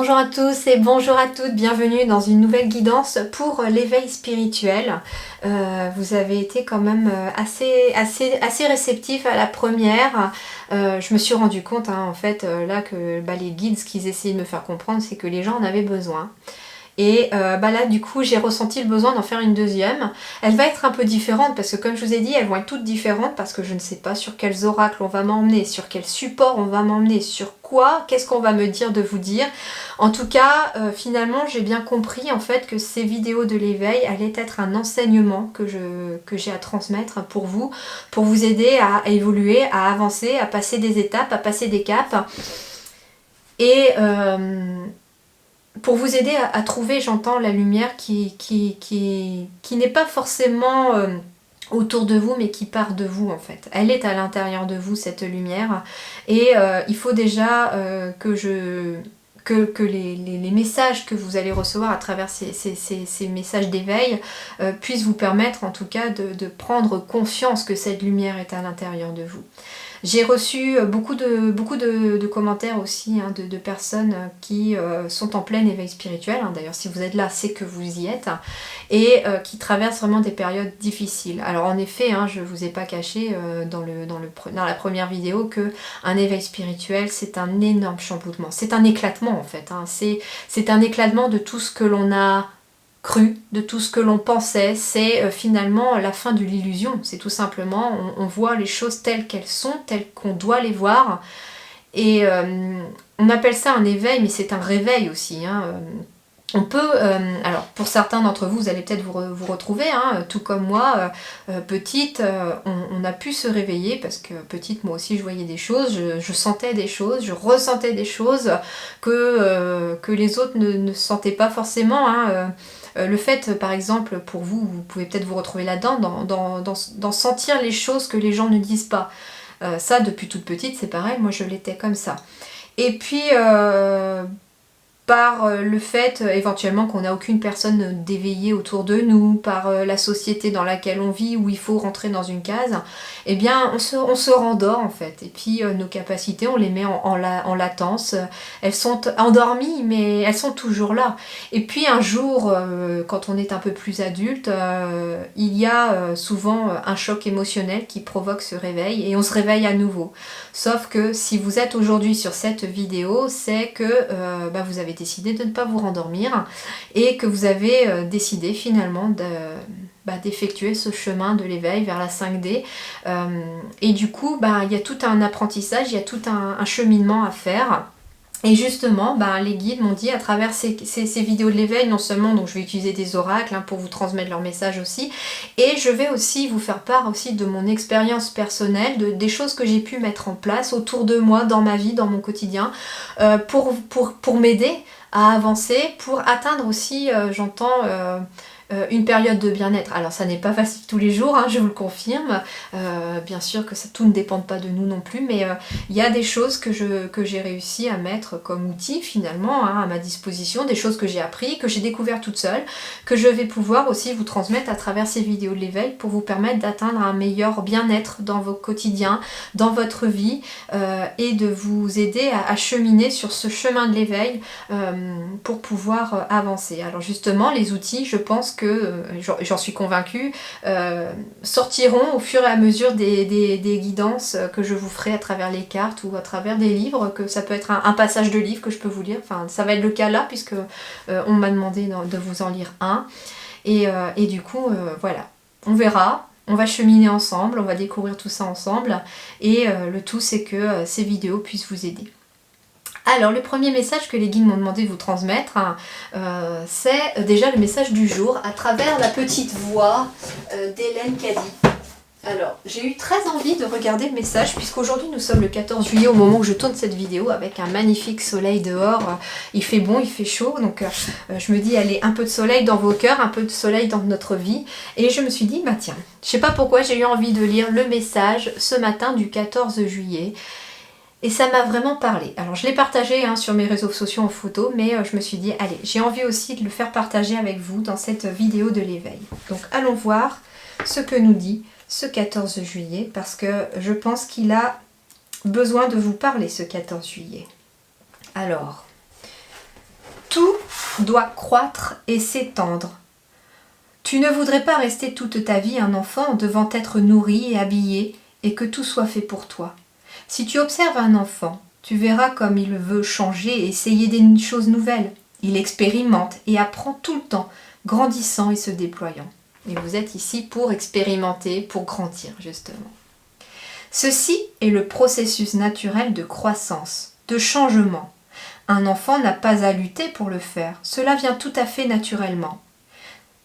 Bonjour à tous et bonjour à toutes, bienvenue dans une nouvelle guidance pour l'éveil spirituel. Vous avez été quand même assez réceptifs à la première. Je me suis rendu compte en fait là que les guides, ce qu'ils essayaient de me faire comprendre, c'est que les gens en avaient besoin. Et là du coup j'ai ressenti le besoin d'en faire une deuxième. Elle va être un peu différente parce que comme je vous ai dit, elles vont être toutes différentes parce que je ne sais pas sur quels oracles on va m'emmener, sur quel support on va m'emmener, sur quoi, qu'est-ce qu'on va me dire de vous dire. En tout cas, finalement j'ai bien compris en fait que ces vidéos de l'éveil allaient être un enseignement que j'ai à transmettre pour vous aider à évoluer, à avancer, à passer des étapes, à passer des caps. Et pour vous aider à trouver, j'entends, la lumière qui n'est pas forcément autour de vous, mais qui part de vous en fait. Elle est à l'intérieur de vous, cette lumière. Et il faut déjà que les messages que vous allez recevoir à travers ces messages d'éveil puissent vous permettre en tout cas de prendre conscience que cette lumière est à l'intérieur de vous. J'ai reçu beaucoup de commentaires aussi de personnes qui sont en plein éveil spirituel. D'ailleurs, si vous êtes là, c'est que vous y êtes. Et qui traversent vraiment des périodes difficiles. Alors en effet, je ne vous ai pas caché dans la première vidéo que un éveil spirituel, c'est un énorme chamboulement. C'est un éclatement en fait. C'est un éclatement de tout ce que l'on a cru, de tout ce que l'on pensait. C'est finalement la fin de l'illusion. C'est tout simplement, on voit les choses telles qu'elles sont, telles qu'on doit les voir. Et on appelle ça un éveil, mais c'est un réveil aussi. On peut, alors pour certains d'entre vous, vous allez peut-être vous retrouver, tout comme moi, petite, on a pu se réveiller parce que petite, moi aussi je voyais des choses, je sentais des choses, je ressentais des choses que les autres ne sentaient pas forcément. Le fait, par exemple, pour vous, vous pouvez peut-être vous retrouver là-dedans, dans sentir les choses que les gens ne disent pas. Ça, depuis toute petite, c'est pareil, moi je l'étais comme ça. Et puis, par le fait éventuellement qu'on n'a aucune personne d'éveillée autour de nous, par la société dans laquelle on vit, où il faut rentrer dans une case, eh bien on se rendort en fait. Et puis nos capacités, on les met en latence. Elles sont endormies, mais elles sont toujours là. Et puis un jour, quand on est un peu plus adulte, il y a souvent un choc émotionnel qui provoque ce réveil, et on se réveille à nouveau. Sauf que si vous êtes aujourd'hui sur cette vidéo, c'est que vous avez décidé de ne pas vous rendormir et que vous avez décidé finalement d'effectuer ce chemin de l'éveil vers la 5D. Et du coup, il y a tout un apprentissage, il y a tout un cheminement à faire. Et justement, les guides m'ont dit à travers ces vidéos de l'éveil, non seulement donc je vais utiliser des oracles pour vous transmettre leur message aussi, et je vais aussi vous faire part aussi de mon expérience personnelle, des choses que j'ai pu mettre en place autour de moi, dans ma vie, dans mon quotidien, pour m'aider à avancer, pour atteindre aussi, j'entends, une période de bien-être. Alors ça n'est pas facile tous les jours, je vous le confirme. Bien sûr que tout ne dépend pas de nous non plus, mais il y a des choses que j'ai réussi à mettre comme outil finalement à ma disposition, des choses que j'ai appris, que j'ai découvert toute seule, que je vais pouvoir aussi vous transmettre à travers ces vidéos de l'éveil pour vous permettre d'atteindre un meilleur bien-être dans vos quotidiens, dans votre vie, et de vous aider à cheminer sur ce chemin de l'éveil pour pouvoir avancer. Alors justement, les outils, je pense que j'en suis convaincue, sortiront au fur et à mesure des guidances que je vous ferai à travers les cartes ou à travers des livres, que ça peut être un passage de livre que je peux vous lire, enfin ça va être le cas là puisque on m'a demandé de vous en lire un, et du coup voilà, on verra. On va cheminer ensemble, on va découvrir tout ça ensemble, et le tout c'est que ces vidéos puissent vous aider. Alors, le premier message que les guides m'ont demandé de vous transmettre, c'est déjà le message du jour à travers la petite voix d'Hélène Caddy. Alors, j'ai eu très envie de regarder le message puisqu'aujourd'hui nous sommes le 14 juillet au moment où je tourne cette vidéo avec un magnifique soleil dehors. Il fait bon, il fait chaud, donc je me dis allez, un peu de soleil dans vos cœurs, un peu de soleil dans notre vie. Et je me suis dit, tiens, je sais pas pourquoi j'ai eu envie de lire le message ce matin du 14 juillet. Et ça m'a vraiment parlé. Alors je l'ai partagé sur mes réseaux sociaux en photo, mais je me suis dit, allez, j'ai envie aussi de le faire partager avec vous dans cette vidéo de l'éveil. Donc allons voir ce que nous dit ce 14 juillet, parce que je pense qu'il a besoin de vous parler ce 14 juillet. Alors, Tout doit croître et s'étendre. Tu ne voudrais pas rester toute ta vie un enfant devant être nourri et habillé et que tout soit fait pour toi. Si tu observes un enfant, tu verras comme il veut changer et essayer des choses nouvelles. Il expérimente et apprend tout le temps, grandissant et se déployant. Et vous êtes ici pour expérimenter, pour grandir justement. Ceci est le processus naturel de croissance, de changement. Un enfant n'a pas à lutter pour le faire, cela vient tout à fait naturellement.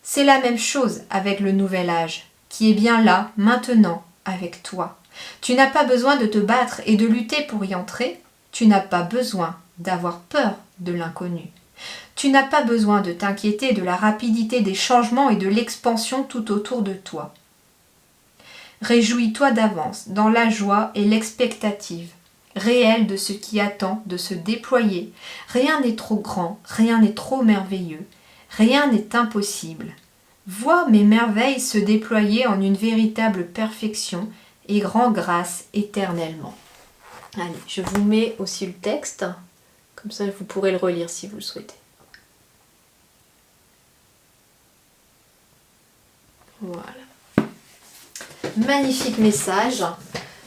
C'est la même chose avec le nouvel âge, qui est bien là, maintenant, avec toi. Tu n'as pas besoin de te battre et de lutter pour y entrer, tu n'as pas besoin d'avoir peur de l'inconnu. Tu n'as pas besoin de t'inquiéter de la rapidité des changements et de l'expansion tout autour de toi. Réjouis-toi d'avance dans la joie et l'expectative réelle de ce qui attend de se déployer. Rien n'est trop grand, rien n'est trop merveilleux, rien n'est impossible. Vois mes merveilles se déployer en une véritable perfection et rends grâce éternellement. Allez, je vous mets aussi le texte, comme ça vous pourrez le relire si vous le souhaitez. Voilà. Magnifique message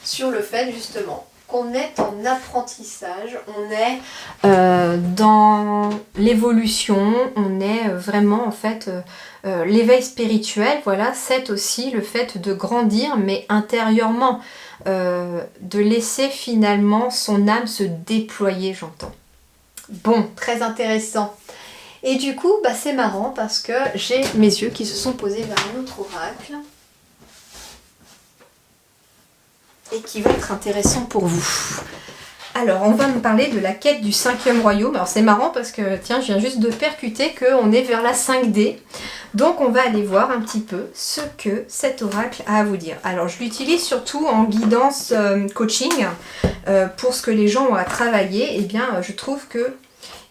sur le fait justement qu'on est en apprentissage, on est dans l'évolution, on est vraiment en fait l'éveil spirituel, voilà, c'est aussi le fait de grandir mais intérieurement, de laisser finalement son âme se déployer, j'entends. Bon, très intéressant. Et du coup, bah, c'est marrant parce que j'ai mes yeux qui se sont posés vers un autre oracle. Et qui va être intéressant pour vous. Alors, on va me parler de la quête du 5e royaume. Alors, c'est marrant parce que, tiens, je viens juste de percuter qu'on est vers la 5D. Donc, on va aller voir un petit peu ce que cet oracle a à vous dire. Alors, je l'utilise surtout en guidance coaching. Pour ce que les gens ont à travailler, eh bien, je trouve que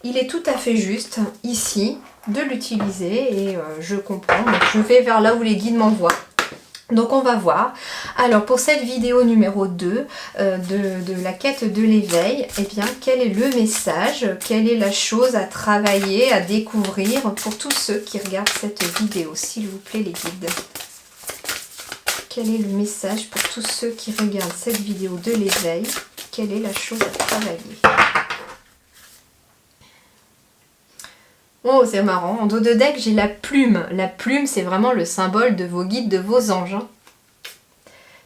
il est tout à fait juste, ici, de l'utiliser. Et je comprends. Donc, je vais vers là où les guides m'envoient. Donc on va voir. Alors pour cette vidéo numéro 2 de la quête de l'éveil, eh bien quel est le message, quelle est la chose à travailler, à découvrir pour tous ceux qui regardent cette vidéo, s'il vous plaît les guides. Quel est le message pour tous ceux qui regardent cette vidéo de l'éveil, quelle est la chose à travailler? Oh, c'est marrant. En dos de deck, j'ai la plume. La plume, c'est vraiment le symbole de vos guides, de vos anges.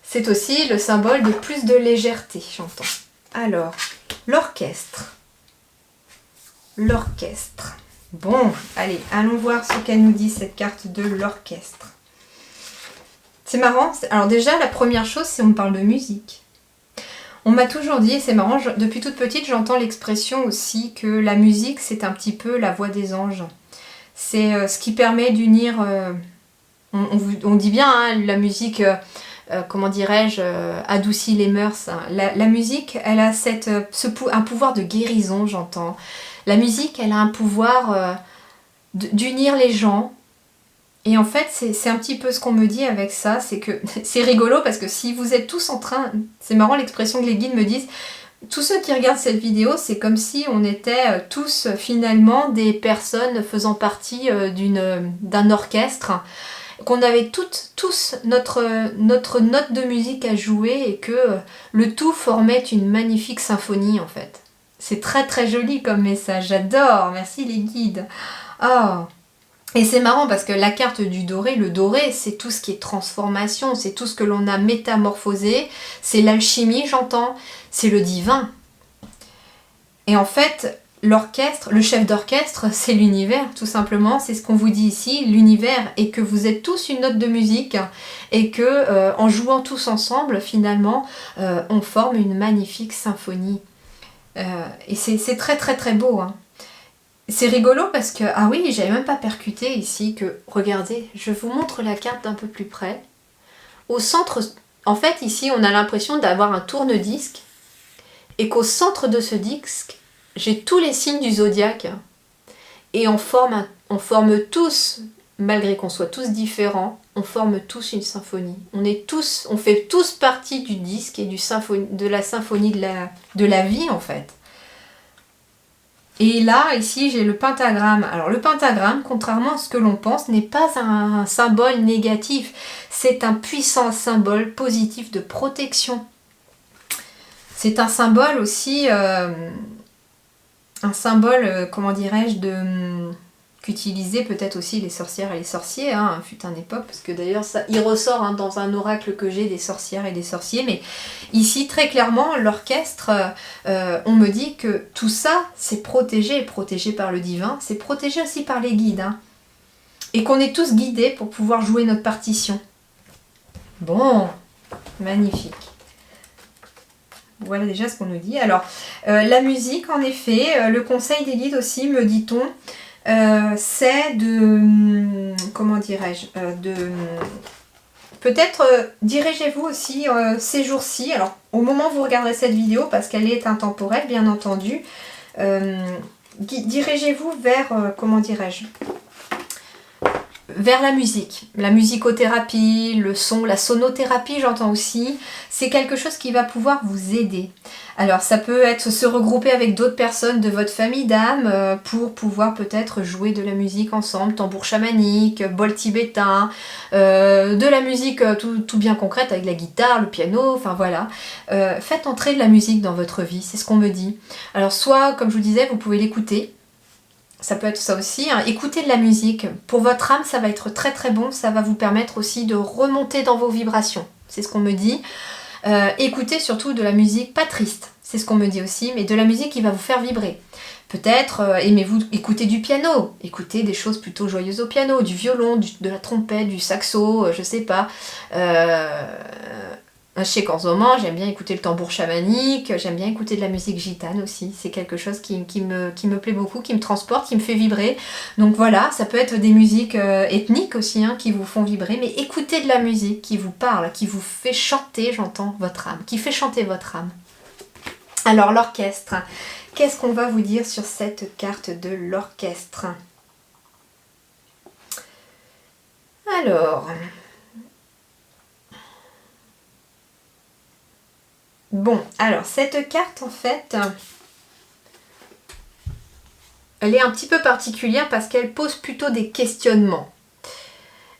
C'est aussi le symbole de plus de légèreté, j'entends. Alors, l'orchestre. L'orchestre. Bon, allez, allons voir ce qu'elle nous dit, cette carte de l'orchestre. C'est marrant. Alors déjà, la première chose, c'est on me parle de musique. On m'a toujours dit, et c'est marrant, depuis toute petite, j'entends l'expression aussi que la musique, c'est un petit peu la voix des anges. C'est ce qui permet d'unir, on dit bien, hein, la musique, comment dirais-je, adoucit les mœurs. Hein. La musique, elle a un pouvoir de guérison, j'entends. La musique, elle a un pouvoir d'unir les gens. Et en fait, c'est un petit peu ce qu'on me dit avec ça, c'est que c'est rigolo parce que si vous êtes tous en train, c'est marrant l'expression que les guides me disent, tous ceux qui regardent cette vidéo, c'est comme si on était tous finalement des personnes faisant partie d'un orchestre, qu'on avait tous notre note de musique à jouer et que le tout formait une magnifique symphonie en fait. C'est très très joli comme message, j'adore, merci les guides. Oh. Et c'est marrant parce que la carte du doré, le doré, c'est tout ce qui est transformation, c'est tout ce que l'on a métamorphosé, c'est l'alchimie, j'entends, c'est le divin. Et en fait, l'orchestre, le chef d'orchestre, c'est l'univers, tout simplement, c'est ce qu'on vous dit ici, l'univers, et que vous êtes tous une note de musique, et que en jouant tous ensemble, finalement, on forme une magnifique symphonie. Et c'est très très très beau, hein. C'est rigolo parce que, ah oui, j'avais même pas percuté ici que, regardez, je vous montre la carte d'un peu plus près. Au centre, en fait ici on a l'impression d'avoir un tourne-disque et qu'au centre de ce disque, j'ai tous les signes du zodiaque. Et on forme tous, malgré qu'on soit tous différents, on forme tous une symphonie. On fait tous partie du disque et de la symphonie de la vie en fait. Et là, ici, j'ai le pentagramme. Alors le pentagramme, contrairement à ce que l'on pense, n'est pas un symbole négatif. C'est un puissant symbole positif de protection. C'est un symbole aussi, un symbole, comment dirais-je, qu'utilisaient peut-être aussi les sorcières et les sorciers, hein, fut une époque, parce que d'ailleurs ça il ressort hein, dans un oracle que j'ai des sorcières et des sorciers, mais ici très clairement l'orchestre, on me dit que tout ça c'est protégé par le divin, c'est protégé aussi par les guides, hein, et qu'on est tous guidés pour pouvoir jouer notre partition. Bon, magnifique. Voilà déjà ce qu'on nous dit. Alors, la musique, en effet, le conseil des guides aussi, me dit-on, c'est de, comment dirais-je, peut-être dirigez-vous aussi ces jours-ci, alors au moment où vous regarderez cette vidéo, parce qu'elle est intemporelle, bien entendu, dirigez-vous vers, comment dirais-je, vers la musicothérapie, le son, la sonothérapie j'entends aussi, c'est quelque chose qui va pouvoir vous aider. Alors ça peut être se regrouper avec d'autres personnes de votre famille d'âme pour pouvoir peut-être jouer de la musique ensemble, tambour chamanique, bol tibétain, de la musique tout bien concrète avec la guitare, le piano, enfin voilà. Faites entrer de la musique dans votre vie, c'est ce qu'on me dit. Alors soit, comme je vous disais, vous pouvez l'écouter. Ça peut être ça aussi, hein. Écoutez de la musique. Pour votre âme, ça va être très très bon. Ça va vous permettre aussi de remonter dans vos vibrations. C'est ce qu'on me dit. Écoutez surtout de la musique pas triste. C'est ce qu'on me dit aussi, mais de la musique qui va vous faire vibrer. Peut-être aimez-vous écouter du piano. Écoutez des choses plutôt joyeuses au piano. Du violon, de la trompette, du saxo, je sais pas. Je sais qu'en ce moment, j'aime bien écouter le tambour chamanique, j'aime bien écouter de la musique gitane aussi. C'est quelque chose qui me plaît beaucoup, qui me transporte, qui me fait vibrer. Donc voilà, ça peut être des musiques ethniques aussi, hein, qui vous font vibrer. Mais écoutez de la musique qui vous parle, qui vous fait chanter, j'entends, votre âme. Qui fait chanter votre âme. Alors l'orchestre. Qu'est-ce qu'on va vous dire sur cette carte de l'orchestre? Alors... Bon, alors cette carte en fait, elle est un petit peu particulière parce qu'elle pose plutôt des questionnements.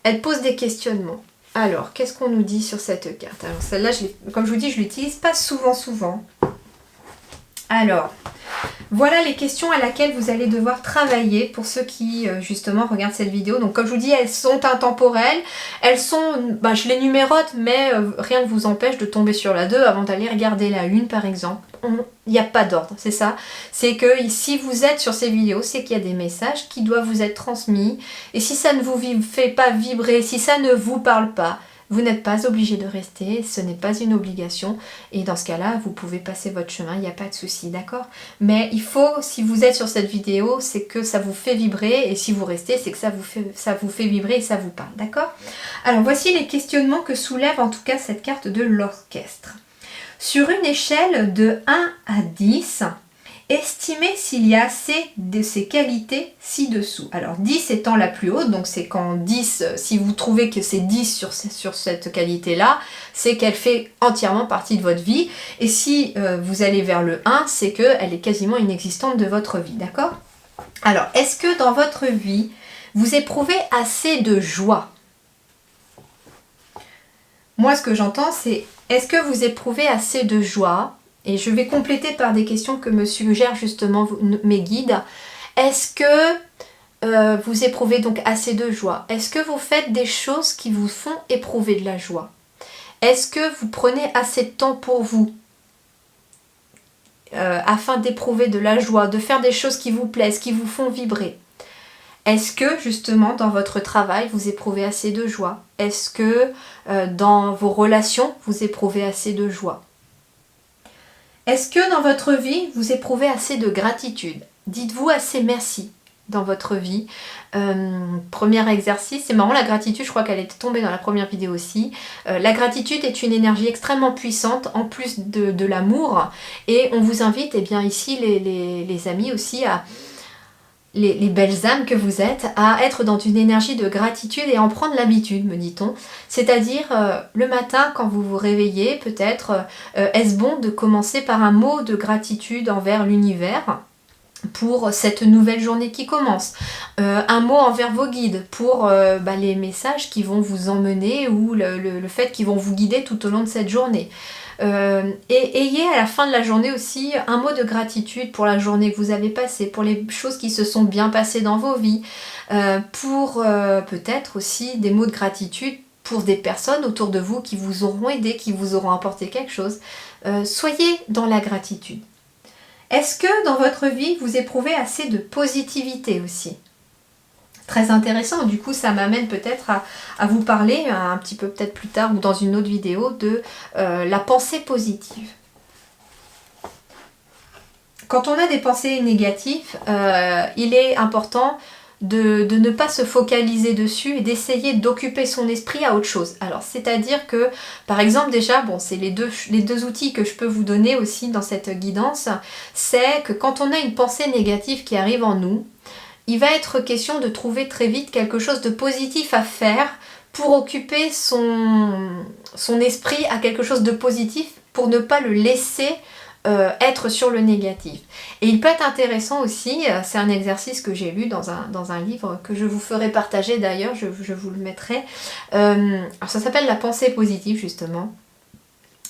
Elle pose des questionnements. Alors, qu'est-ce qu'on nous dit sur cette carte? Alors celle-là, comme je vous dis, je ne l'utilise pas souvent. Alors, voilà les questions à laquelle vous allez devoir travailler pour ceux qui justement regardent cette vidéo. Donc comme je vous dis, elles sont intemporelles, elles sont, je les numérote, mais rien ne vous empêche de tomber sur la 2 avant d'aller regarder la 1 par exemple. Il n'y a pas d'ordre, c'est ça. C'est que si vous êtes sur ces vidéos, c'est qu'il y a des messages qui doivent vous être transmis. Et si ça ne vous fait pas vibrer, si ça ne vous parle pas, vous n'êtes pas obligé de rester, ce n'est pas une obligation et dans ce cas-là, vous pouvez passer votre chemin, il n'y a pas de souci, d'accord? Mais il faut, si vous êtes sur cette vidéo, c'est que ça vous fait vibrer et si vous restez, c'est que ça vous fait vibrer et ça vous parle, d'accord? Alors voici les questionnements que soulève en tout cas cette carte de l'orchestre. Sur une échelle de 1 à 10, estimez s'il y a assez de ces qualités ci-dessous. Alors 10 étant la plus haute, donc c'est quand 10, si vous trouvez que c'est 10 sur cette qualité-là, c'est qu'elle fait entièrement partie de votre vie. Et si vous allez vers le 1, c'est qu'elle est quasiment inexistante de votre vie, d'accord? Alors, est-ce que dans votre vie, vous éprouvez assez de joie? Moi, ce que j'entends, c'est est-ce que vous éprouvez assez de joie? Et je vais compléter par des questions que me suggèrent justement mes guides. Est-ce que vous éprouvez donc assez de joie? Est-ce que vous faites des choses qui vous font éprouver de la joie? Est-ce que vous prenez assez de temps pour vous afin d'éprouver de la joie, de faire des choses qui vous plaisent, qui vous font vibrer? Est-ce que justement dans votre travail vous éprouvez assez de joie? Est-ce que dans vos relations vous éprouvez assez de joie? Est-ce que dans votre vie, vous éprouvez assez de gratitude? Dites-vous assez merci dans votre vie. Premier exercice, c'est marrant, la gratitude, je crois qu'elle était tombée dans la première vidéo aussi. La gratitude est une énergie extrêmement puissante, en plus de l'amour. Et on vous invite, eh bien ici, les amis aussi, les belles âmes que vous êtes, à être dans une énergie de gratitude et en prendre l'habitude, me dit-on. C'est-à-dire, le matin, quand vous vous réveillez, peut-être, est-ce bon de commencer par un mot de gratitude envers l'univers? pour cette nouvelle journée qui commence. Un mot envers vos guides pour les messages qui vont vous emmener ou le fait qu'ils vont vous guider tout au long de cette journée. Et ayez à la fin de la journée aussi un mot de gratitude pour la journée que vous avez passée, pour les choses qui se sont bien passées dans vos vies, pour peut-être aussi des mots de gratitude pour des personnes autour de vous qui vous auront aidé, qui vous auront apporté quelque chose. Soyez dans la gratitude. Est-ce que dans votre vie, vous éprouvez assez de positivité aussi ? Très intéressant, du coup ça m'amène peut-être à vous parler un petit peu peut-être plus tard ou dans une autre vidéo de la pensée positive. Quand on a des pensées négatives, il est important de ne pas se focaliser dessus et d'essayer d'occuper son esprit à autre chose. Alors c'est-à-dire que par exemple déjà, bon c'est les deux outils que je peux vous donner aussi dans cette guidance, c'est que quand on a une pensée négative qui arrive en nous, il va être question de trouver très vite quelque chose de positif à faire pour occuper son esprit à quelque chose de positif pour ne pas le laisser être sur le négatif. Et il peut être intéressant aussi, c'est un exercice que j'ai lu dans un livre que je vous ferai partager d'ailleurs, je vous le mettrai. Alors ça s'appelle La pensée positive justement.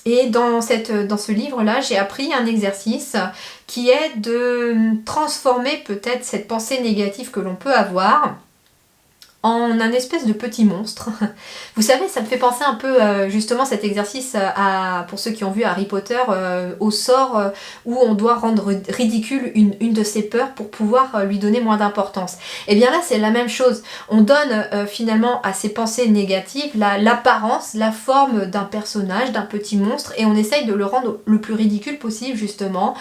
Et dans ce livre-là, j'ai appris un exercice qui est de transformer peut-être cette pensée négative que l'on peut avoir en un espèce de petit monstre. Vous savez, ça me fait penser un peu justement cet exercice pour ceux qui ont vu Harry Potter, au sort où on doit rendre ridicule une de ses peurs pour pouvoir lui donner moins d'importance. Et bien là, c'est la même chose. On donne finalement à ces pensées négatives l'apparence, la forme d'un personnage, d'un petit monstre, et on essaye de le rendre le plus ridicule possible justement,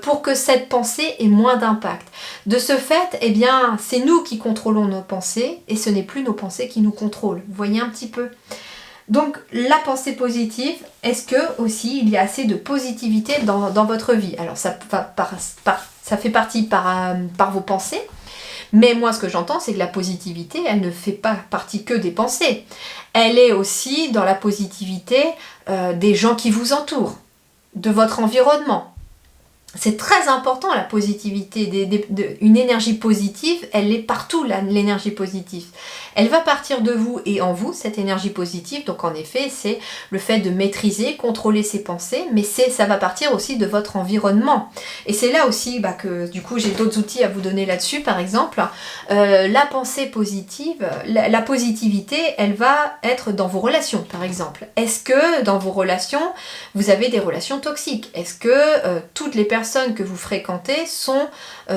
pour que cette pensée ait moins d'impact. De ce fait, eh bien, c'est nous qui contrôlons nos pensées et ce n'est plus nos pensées qui nous contrôlent. Vous voyez un petit peu ? Donc, la pensée positive, est-ce que aussi il y a assez de positivité dans votre vie ? Alors, ça fait partie par vos pensées, mais moi, ce que j'entends, c'est que la positivité, elle ne fait pas partie que des pensées. Elle est aussi dans la positivité des gens qui vous entourent, de votre environnement. C'est très important la positivité, une énergie positive, elle est partout l'énergie positive. Elle va partir de vous et en vous, cette énergie positive, donc en effet c'est le fait de maîtriser, contrôler ses pensées, mais ça va partir aussi de votre environnement. Et c'est là aussi que du coup j'ai d'autres outils à vous donner là-dessus, par exemple, la pensée positive, la positivité, elle va être dans vos relations par exemple. Est-ce que dans vos relations, vous avez des relations toxiques ? Est-ce que toutes les personnes que vous fréquentez sont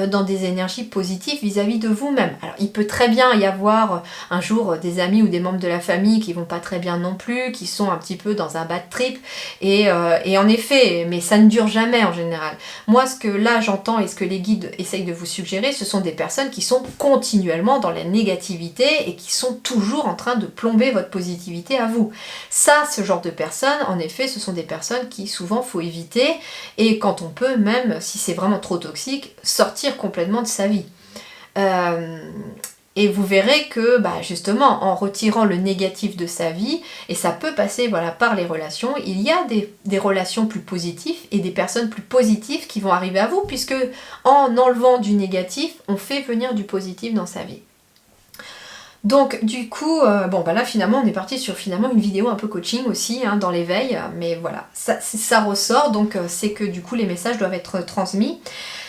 dans des énergies positives vis-à-vis de vous-même. Alors il peut très bien y avoir un jour des amis ou des membres de la famille qui vont pas très bien non plus, qui sont un petit peu dans un bad trip, et en effet, mais ça ne dure jamais en général. Moi ce que là j'entends et ce que les guides essayent de vous suggérer, ce sont des personnes qui sont continuellement dans la négativité et qui sont toujours en train de plomber votre positivité à vous. Ça, ce genre de personnes, en effet, ce sont des personnes qui souvent faut éviter, et quand on peut, même si c'est vraiment trop toxique, sortir complètement de sa vie. Et vous verrez que justement en retirant le négatif de sa vie, et ça peut passer par les relations, il y a des relations plus positives et des personnes plus positives qui vont arriver à vous, puisque en enlevant du négatif, on fait venir du positif dans sa vie. Donc du coup, là finalement on est parti sur une vidéo un peu coaching aussi, dans l'éveil, mais voilà, ça ressort, donc c'est que du coup les messages doivent être transmis.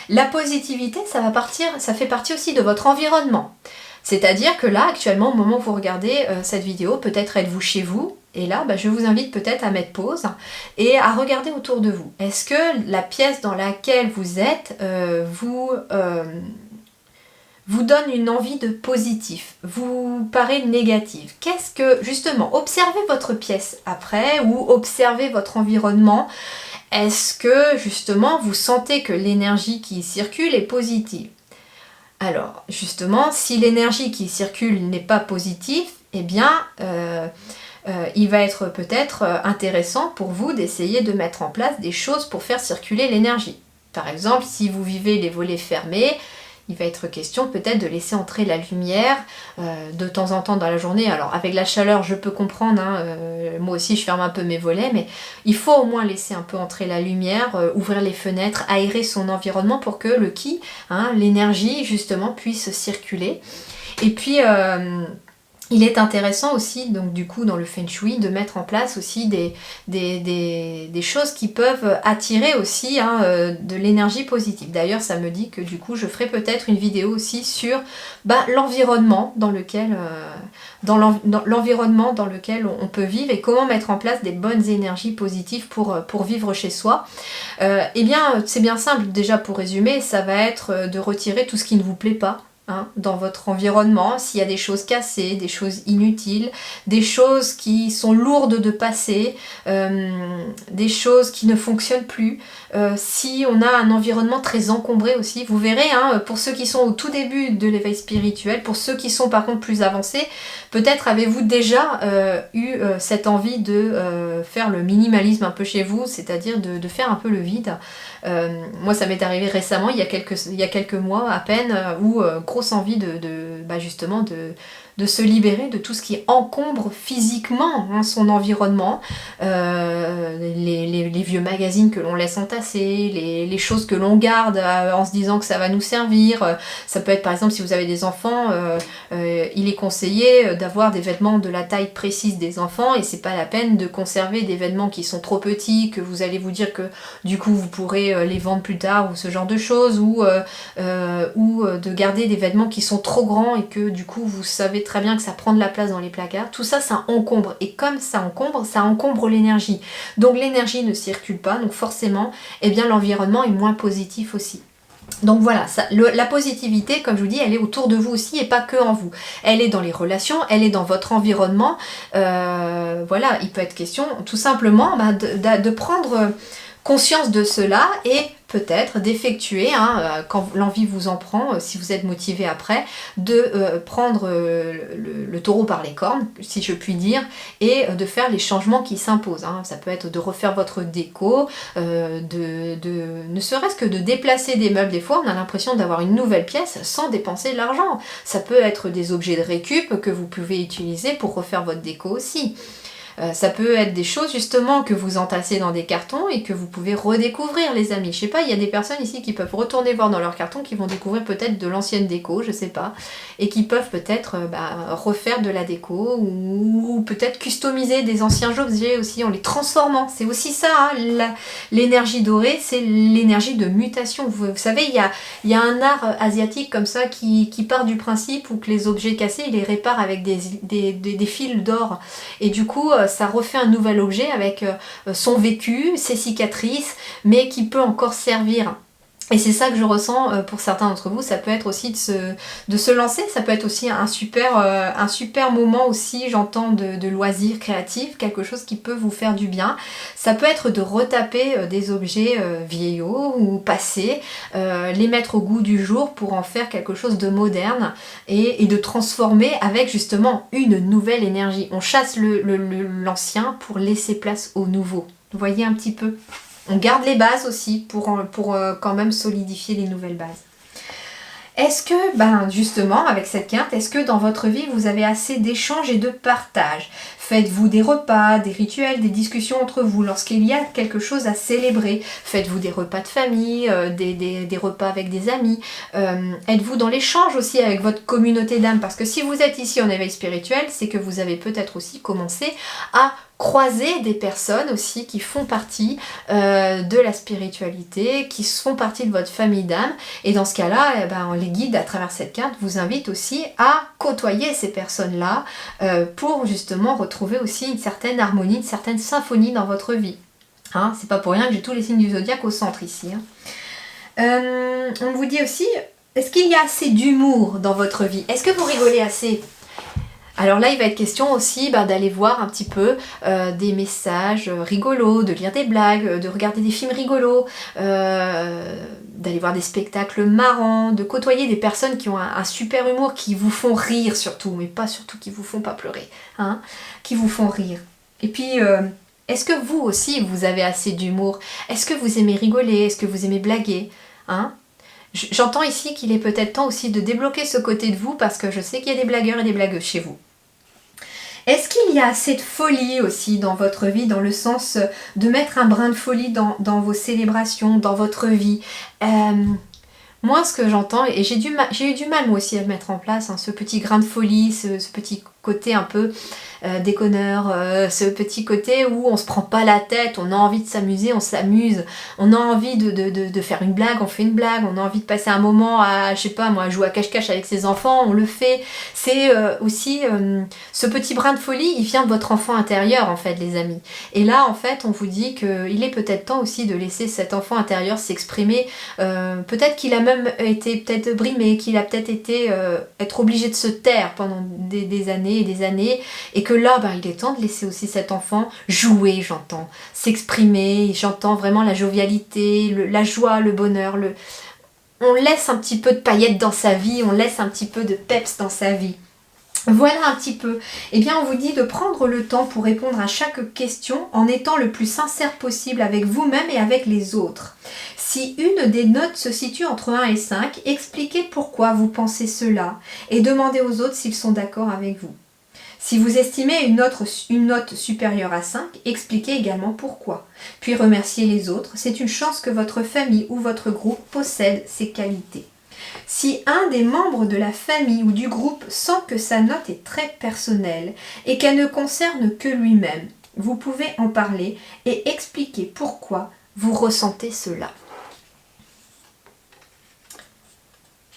La positivité, ça fait partie aussi de votre environnement. C'est-à-dire que là, actuellement, au moment où vous regardez cette vidéo, peut-être êtes-vous chez vous, et là, je vous invite peut-être à mettre pause et à regarder autour de vous. Est-ce que la pièce dans laquelle vous êtes vous donne une envie de positif, vous paraît négative? Qu'est-ce que, justement, observez votre pièce après ou observez votre environnement. Est-ce que, justement, vous sentez que l'énergie qui circule est positive? Alors, justement, si l'énergie qui circule n'est pas positive, eh bien, il va être peut-être intéressant pour vous d'essayer de mettre en place des choses pour faire circuler l'énergie. Par exemple, si vous vivez les volets fermés, Il va être question peut-être de laisser entrer la lumière de temps en temps dans la journée. Alors avec la chaleur, je peux comprendre, hein, moi aussi je ferme un peu mes volets, mais il faut au moins laisser un peu entrer la lumière, ouvrir les fenêtres, aérer son environnement pour que le ki, hein, l'énergie justement, puisse circuler. Et puis il est intéressant aussi, donc du coup dans le Feng Shui, de mettre en place aussi des choses qui peuvent attirer aussi, hein, de l'énergie positive. D'ailleurs ça me dit que du coup je ferai peut-être une vidéo aussi sur l'environnement dans lequel, l'environnement dans lequel on peut vivre et comment mettre en place des bonnes énergies positives pour vivre chez soi. Eh bien c'est bien simple, déjà pour résumer, ça va être de retirer tout ce qui ne vous plaît pas, hein, dans votre environnement, s'il y a des choses cassées, des choses inutiles, des choses qui sont lourdes de passer, des choses qui ne fonctionnent plus. Si on a un environnement très encombré aussi, vous verrez, hein, pour ceux qui sont au tout début de l'éveil spirituel, pour ceux qui sont par contre plus avancés, peut-être avez-vous déjà eu cette envie de faire le minimalisme un peu chez vous, c'est-à-dire de faire un peu le vide. Moi ça m'est arrivé récemment, il y a quelques mois à peine, où grosse envie justement de se libérer de tout ce qui encombre physiquement, hein, son environnement, les vieux magazines que l'on laisse entasser, les choses que l'on garde en se disant que ça va nous servir. Ça peut être par exemple si vous avez des enfants, il est conseillé d'avoir des vêtements de la taille précise des enfants et c'est pas la peine de conserver des vêtements qui sont trop petits, que vous allez vous dire que du coup vous pourrez les vendre plus tard ou ce genre de choses, ou de garder des vêtements qui sont trop grands et que du coup vous savez très bien que ça prend de la place dans les placards. Tout ça, ça encombre. Et comme ça encombre l'énergie. Donc l'énergie ne circule pas, donc forcément, eh bien l'environnement est moins positif aussi. Donc voilà, la positivité, comme je vous dis, elle est autour de vous aussi et pas que en vous. Elle est dans les relations, elle est dans votre environnement. Voilà, il peut être question tout simplement de prendre conscience de cela et peut-être d'effectuer, hein, quand l'envie vous en prend, si vous êtes motivé après, de prendre le taureau par les cornes, si je puis dire, et de faire les changements qui s'imposent. Hein. Ça peut être de refaire votre déco, ne serait-ce que de déplacer des meubles. Des fois, on a l'impression d'avoir une nouvelle pièce sans dépenser de l'argent. Ça peut être des objets de récup que vous pouvez utiliser pour refaire votre déco aussi. Ça peut être des choses justement que vous entassez dans des cartons et que vous pouvez redécouvrir, les amis. Je sais pas, il y a des personnes ici qui peuvent retourner voir dans leurs cartons, qui vont découvrir peut-être de l'ancienne déco, je sais pas, et qui peuvent peut-être refaire de la déco ou peut-être customiser des anciens objets aussi en les transformant. C'est aussi ça, hein, l'énergie dorée, c'est l'énergie de mutation. Vous savez, il y a un art asiatique comme ça qui part du principe où que les objets cassés, il les répare avec des fils d'or. Et du coup, ça refait un nouvel objet avec son vécu, ses cicatrices, mais qui peut encore servir. Et c'est ça que je ressens pour certains d'entre vous. Ça peut être aussi de se lancer, ça peut être aussi un super moment aussi, j'entends, de loisirs créatifs, quelque chose qui peut vous faire du bien. Ça peut être de retaper des objets vieillots ou passés, les mettre au goût du jour pour en faire quelque chose de moderne et de transformer avec justement une nouvelle énergie. On chasse l'ancien pour laisser place au nouveau. Vous voyez un petit peu ? On garde les bases aussi pour quand même solidifier les nouvelles bases. Est-ce que, justement, avec cette carte, est-ce que dans votre vie, vous avez assez d'échanges et de partage ? Faites-vous des repas, des rituels, des discussions entre vous lorsqu'il y a quelque chose à célébrer. Faites-vous des repas de famille, des repas avec des amis. Êtes-vous dans l'échange aussi avec votre communauté d'âmes ? Parce que si vous êtes ici en éveil spirituel, c'est que vous avez peut-être aussi commencé à croiser des personnes aussi qui font partie de la spiritualité, qui font partie de votre famille d'âmes. Et dans ce cas-là, les guides, à travers cette carte, vous invitent aussi à côtoyer ces personnes-là pour justement retrouver aussi une certaine harmonie, une certaine symphonie dans votre vie. Hein, c'est pas pour rien que j'ai tous les signes du zodiaque au centre ici. Hein. On vous dit aussi, est-ce qu'il y a assez d'humour dans votre vie ? Est-ce que vous rigolez assez ? Alors là, il va être question aussi d'aller voir un petit peu des messages rigolos, de lire des blagues, de regarder des films rigolos, d'aller voir des spectacles marrants, de côtoyer des personnes qui ont un super humour, qui vous font rire surtout, mais pas surtout qui vous font pas pleurer, hein, qui vous font rire. Et puis, est-ce que vous aussi, vous avez assez d'humour ? Est-ce que vous aimez rigoler ? Est-ce que vous aimez blaguer, hein ? J'entends ici qu'il est peut-être temps aussi de débloquer ce côté de vous parce que je sais qu'il y a des blagueurs et des blagueuses chez vous. Est-ce qu'il y a assez de folie aussi dans votre vie, dans le sens de mettre un brin de folie dans vos célébrations, dans votre vie? Moi, ce que j'entends, et j'ai eu du mal moi aussi à le mettre en place, hein, ce petit grain de folie, ce petit côté un peu déconneur, ce petit côté où on se prend pas la tête, on a envie de s'amuser, on s'amuse, on a envie de faire une blague, on fait une blague, on a envie de passer un moment à, je sais pas moi, jouer à cache-cache avec ses enfants, on le fait. C'est aussi ce petit brin de folie, il vient de votre enfant intérieur en fait, les amis. Et là, en fait, on vous dit qu'il est peut-être temps aussi de laisser cet enfant intérieur s'exprimer. Peut-être qu'il a même été peut-être brimé, qu'il a peut-être été être obligé de se taire pendant des années et des années, et que là, il est temps de laisser aussi cet enfant jouer, j'entends, s'exprimer, j'entends vraiment la jovialité, la joie, le bonheur, on laisse un petit peu de paillettes dans sa vie, on laisse un petit peu de peps dans sa vie. Voilà un petit peu. Eh bien, on vous dit de prendre le temps pour répondre à chaque question en étant le plus sincère possible avec vous-même et avec les autres. Si une des notes se situe entre 1 et 5, expliquez pourquoi vous pensez cela et demandez aux autres s'ils sont d'accord avec vous. Si vous estimez une note supérieure à 5, expliquez également pourquoi. Puis remerciez les autres. C'est une chance que votre famille ou votre groupe possède ces qualités. Si un des membres de la famille ou du groupe sent que sa note est très personnelle et qu'elle ne concerne que lui-même, vous pouvez en parler et expliquer pourquoi vous ressentez cela.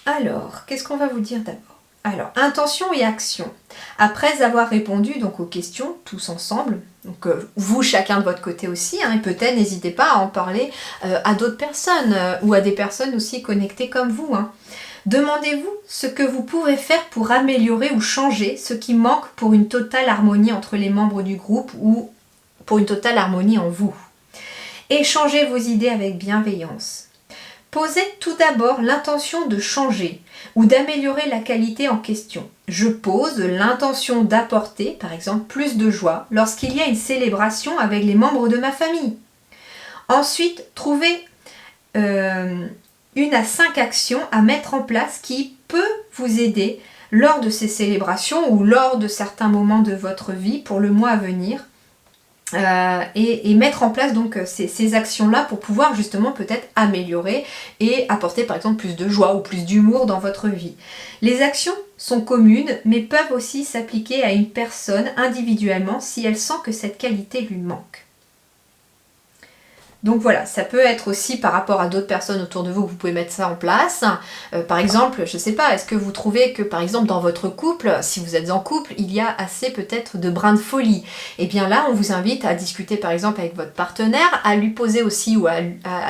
Alors, qu'est-ce qu'on va vous dire d'abord? Alors, intention et action. Après avoir répondu donc aux questions, tous ensemble, donc vous chacun de votre côté aussi, et peut-être n'hésitez pas à en parler à d'autres personnes ou à des personnes aussi connectées comme vous. Demandez-vous ce que vous pouvez faire pour améliorer ou changer ce qui manque pour une totale harmonie entre les membres du groupe ou pour une totale harmonie en vous. Échangez vos idées avec bienveillance. Posez tout d'abord l'intention de changer ou d'améliorer la qualité en question. Je pose l'intention d'apporter, par exemple, plus de joie lorsqu'il y a une célébration avec les membres de ma famille. Ensuite, trouvez 1 à 5 actions à mettre en place qui peut vous aider lors de ces célébrations ou lors de certains moments de votre vie pour le mois à venir. Et mettre en place donc ces actions-là pour pouvoir justement peut-être améliorer et apporter par exemple plus de joie ou plus d'humour dans votre vie. Les actions sont communes mais peuvent aussi s'appliquer à une personne individuellement si elle sent que cette qualité lui manque. Donc voilà, ça peut être aussi par rapport à d'autres personnes autour de vous que vous pouvez mettre ça en place. Par exemple, je ne sais pas, est-ce que vous trouvez que par exemple dans votre couple, si vous êtes en couple, il y a assez peut-être de brins de folie? Et bien là, on vous invite à discuter par exemple avec votre partenaire, à lui poser aussi ou à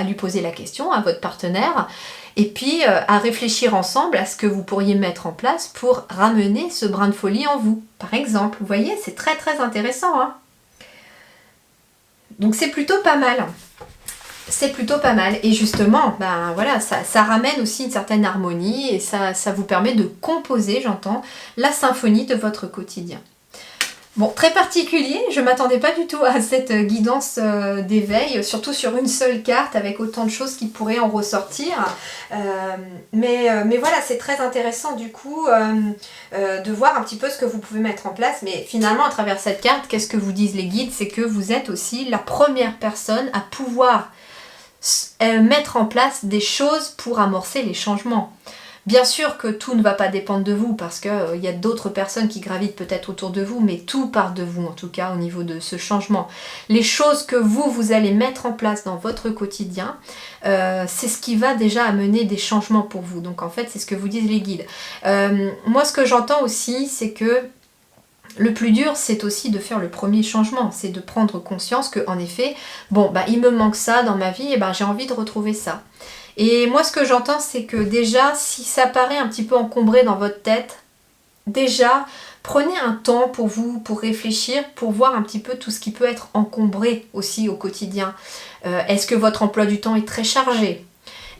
lui poser la question à votre partenaire, et puis à réfléchir ensemble à ce que vous pourriez mettre en place pour ramener ce brin de folie en vous. Par exemple, vous voyez, c'est très très intéressant. Donc c'est plutôt pas mal. C'est plutôt pas mal et justement voilà, ça ramène aussi une certaine harmonie et ça vous permet de composer, j'entends, la symphonie de votre quotidien. Bon, très particulier, je ne m'attendais pas du tout à cette guidance d'éveil, surtout sur une seule carte avec autant de choses qui pourraient en ressortir. Mais voilà, c'est très intéressant du coup de voir un petit peu ce que vous pouvez mettre en place. Mais finalement, à travers cette carte, qu'est-ce que vous disent les guides? C'est que vous êtes aussi la première personne à pouvoir mettre en place des choses pour amorcer les changements. Bien sûr que tout ne va pas dépendre de vous parce qu'il y a d'autres personnes qui gravitent peut-être autour de vous, mais tout part de vous en tout cas au niveau de ce changement. Les choses que vous allez mettre en place dans votre quotidien, c'est ce qui va déjà amener des changements pour vous. Donc en fait, c'est ce que vous disent les guides. Moi, ce que j'entends aussi, c'est que le plus dur, c'est aussi de faire le premier changement, c'est de prendre conscience que, en effet, il me manque ça dans ma vie, et j'ai envie de retrouver ça. Et moi, ce que j'entends, c'est que déjà, si ça paraît un petit peu encombré dans votre tête, déjà, prenez un temps pour vous, pour réfléchir, pour voir un petit peu tout ce qui peut être encombré aussi au quotidien. Est-ce que votre emploi du temps est très chargé?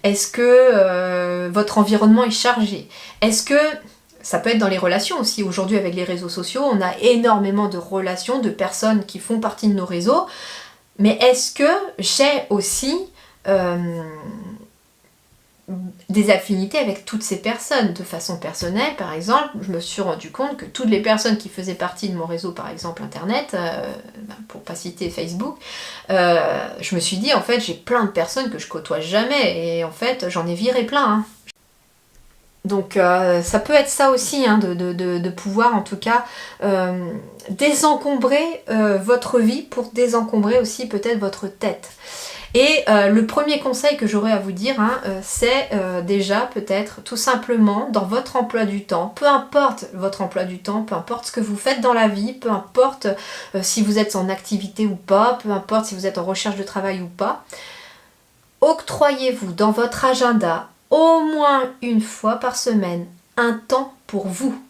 Est-ce que votre environnement est chargé? Est-ce que ça peut être dans les relations aussi. Aujourd'hui, avec les réseaux sociaux, on a énormément de relations, de personnes qui font partie de nos réseaux. Mais est-ce que j'ai aussi des affinités avec toutes ces personnes. De façon personnelle, par exemple, je me suis rendu compte que toutes les personnes qui faisaient partie de mon réseau, par exemple Internet, pour pas citer Facebook, je me suis dit, en fait, j'ai plein de personnes que je côtoie jamais, et en fait, j'en ai viré plein, hein. Donc ça peut être ça aussi, hein, de pouvoir en tout cas désencombrer votre vie pour désencombrer aussi peut-être votre tête. Et le premier conseil que j'aurais à vous dire, hein, c'est déjà peut-être tout simplement dans votre emploi du temps, peu importe votre emploi du temps, peu importe ce que vous faites dans la vie, peu importe si vous êtes en activité ou pas, peu importe si vous êtes en recherche de travail ou pas, octroyez-vous dans votre agenda au moins une fois par semaine un temps pour vous.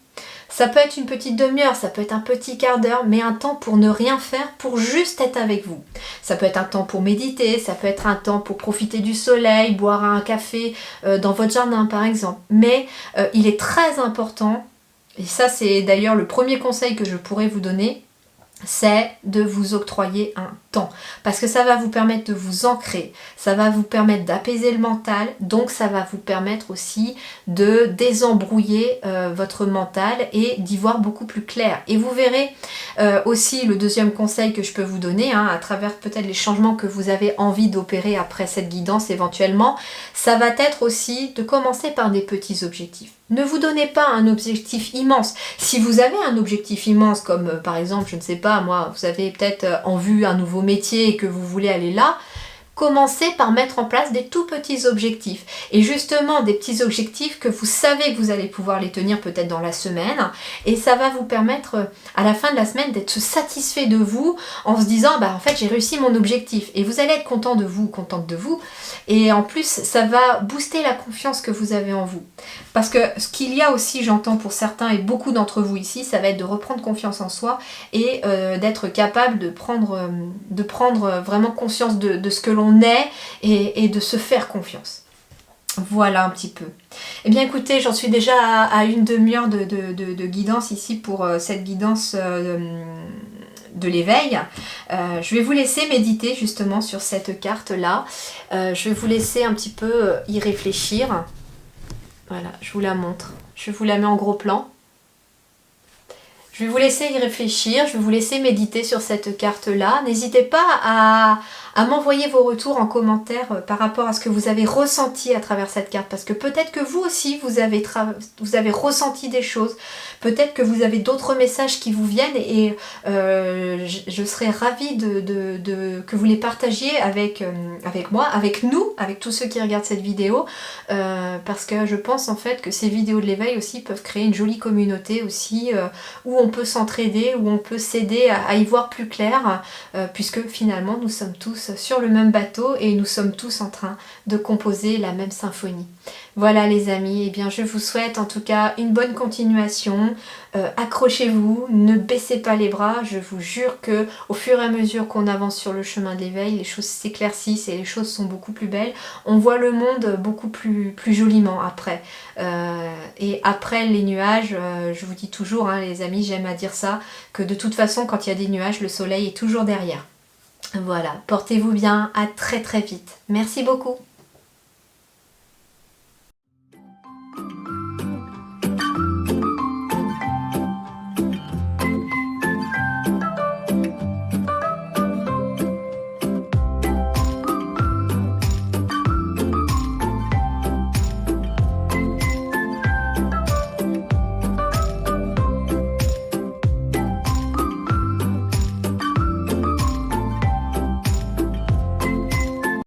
Ça peut être une petite demi-heure, ça peut être un petit quart d'heure, mais un temps pour ne rien faire, pour juste être avec vous. Ça peut être un temps pour méditer, ça peut être un temps pour profiter du soleil, boire un café dans votre jardin par exemple. Mais il est très important, et ça c'est d'ailleurs le premier conseil que je pourrais vous donner, c'est de vous octroyer un temps. Parce que ça va vous permettre de vous ancrer, ça va vous permettre d'apaiser le mental, donc ça va vous permettre aussi de désembrouiller votre mental et d'y voir beaucoup plus clair. Et vous verrez aussi le deuxième conseil que je peux vous donner, hein, à travers peut-être les changements que vous avez envie d'opérer après cette guidance éventuellement, ça va être aussi de commencer par des petits objectifs. Ne vous donnez pas un objectif immense. Si vous avez un objectif immense, comme par exemple, je ne sais pas, moi, vous avez peut-être en vue un nouveau métier et que vous voulez aller là, commencez par mettre en place des tout petits objectifs. Et justement, des petits objectifs que vous savez que vous allez pouvoir les tenir peut-être dans la semaine. Et ça va vous permettre, à la fin de la semaine, d'être satisfait de vous en se disant, bah en fait, j'ai réussi mon objectif. Et vous allez être content de vous, contente de vous. Et en plus, ça va booster la confiance que vous avez en vous. Parce que ce qu'il y a aussi, j'entends pour certains et beaucoup d'entre vous ici, ça va être de reprendre confiance en soi et d'être capable de prendre vraiment conscience de ce que l'on est et de se faire confiance. Voilà un petit peu. Eh bien écoutez, j'en suis déjà à une demi-heure de guidance ici pour cette guidance de l'éveil. Je vais vous laisser méditer justement sur cette carte-là. Je vais vous laisser un petit peu y réfléchir. Voilà, je vous la montre. Je vous la mets en gros plan. Je vais vous laisser y réfléchir, je vais vous laisser méditer sur cette carte-là. N'hésitez pas à m'envoyer vos retours en commentaire par rapport à ce que vous avez ressenti à travers cette carte. Parce que peut-être que vous aussi, vous avez ressenti des choses. Peut-être que vous avez d'autres messages qui vous viennent et je serais ravie que vous les partagiez avec moi, avec nous, avec tous ceux qui regardent cette vidéo. Parce que je pense en fait que ces vidéos de l'éveil aussi peuvent créer une jolie communauté aussi où on peut s'entraider, où on peut s'aider à y voir plus clair, puisque finalement nous sommes tous sur le même bateau et nous sommes tous en train de composer la même symphonie. Voilà les amis, eh bien je vous souhaite en tout cas une bonne continuation, accrochez-vous, ne baissez pas les bras, je vous jure que au fur et à mesure qu'on avance sur le chemin de l'éveil, les choses s'éclaircissent et les choses sont beaucoup plus belles, on voit le monde beaucoup plus joliment après. Et après les nuages, je vous dis toujours, hein, les amis, j'aime à dire ça, que de toute façon quand il y a des nuages, le soleil est toujours derrière. Voilà, portez-vous bien, à très très vite. Merci beaucoup.